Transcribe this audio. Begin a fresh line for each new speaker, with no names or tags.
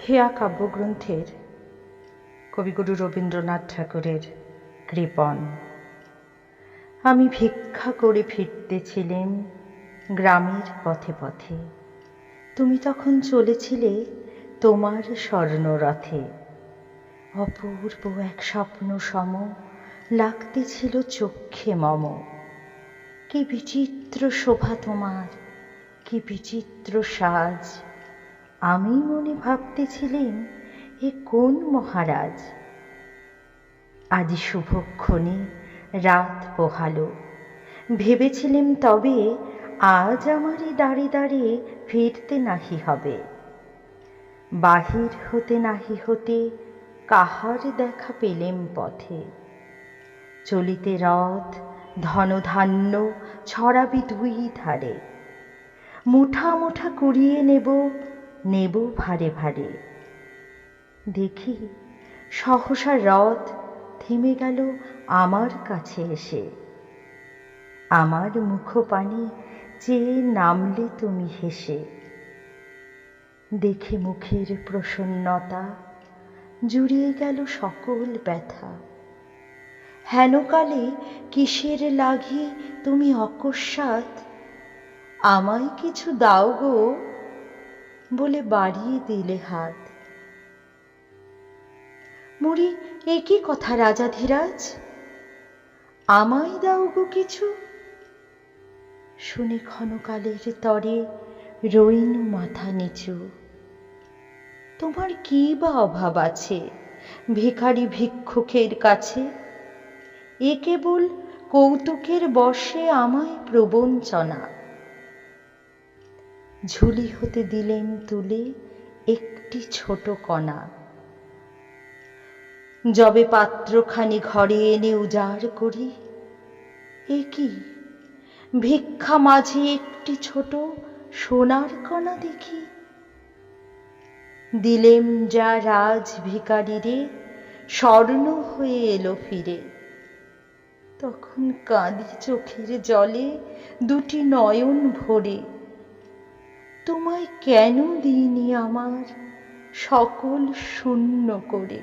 হেয়া কাব্যগ্রন্থের কবিগুরু রবীন্দ্রনাথ ঠাকুরের কৃপণ। আমি ভিক্ষা করে ফিরতেছিলেম গ্রামের পথে পথে, তুমি তখন চলেছিলে তোমার স্বর্ণরথে। অপূর্ব এক স্বপ্ন সম লাগতেছিল চক্ষে মম। কি বিচিত্র শোভা তোমার, কি বিচিত্র সাজ! আমি মনে ভাবতেছিলেম এ কোন মহারাজ। আজি শুভক্ষণে রাত পোহালো, ভেবেছিলেম তবে আজ আমারই দাঁড়ে দাঁড়ে ফিরতে নাহি হবে। বাহির হতে নাহি হতে কাহার দেখা পেলেম পথে। চলিতে রথ ধনধান্য ছড়াবি দুই ধারে, মুঠা মুঠা কুড়িয়ে নেব নেব ভারে ভারে। দেখি সহসা রথ থেমে গেল আমার কাছে এসে। আমার মুখপানে চেয়ে নামলে তুমি হেসে। দেখে মুখের প্রসন্নতা জুড়িয়ে গেল সকল ব্যথা। হেনকালে কিসের লাগি তুমি অকস্মাৎ আমায় কিছু দাও গো বলে বাড়িয়ে দিলে হাত। মুড়ি এ কি কথা রাজাধিরাজ, আমায় দাও গো কিছু? শুনে ক্ষণকালের তরে রইনু মাথা নিচু। তোমার কি বা অভাব আছে ভিখারি ভিক্ষুকের কাছে? এ কেবল কৌতুকের বশে আমায় প্রবঞ্চনা। ঝুলি হতে দিলেম তুলে একটি ছোট কণা, যবে পাত্রখানি ঘরে এনে উজাড় করি, এ কি ভিক্ষা মাঝে একটি ছোট সোনার কণা দেখি। দিলেম যা রাজ ভিখারিরে, স্বর্ণ হয়ে এলো ফিরে। তখন কাঁদি চোখের জলে দুটি নয়ন ভরে। তোমায় কেন দিইনি আমার সকল শূন্য করে?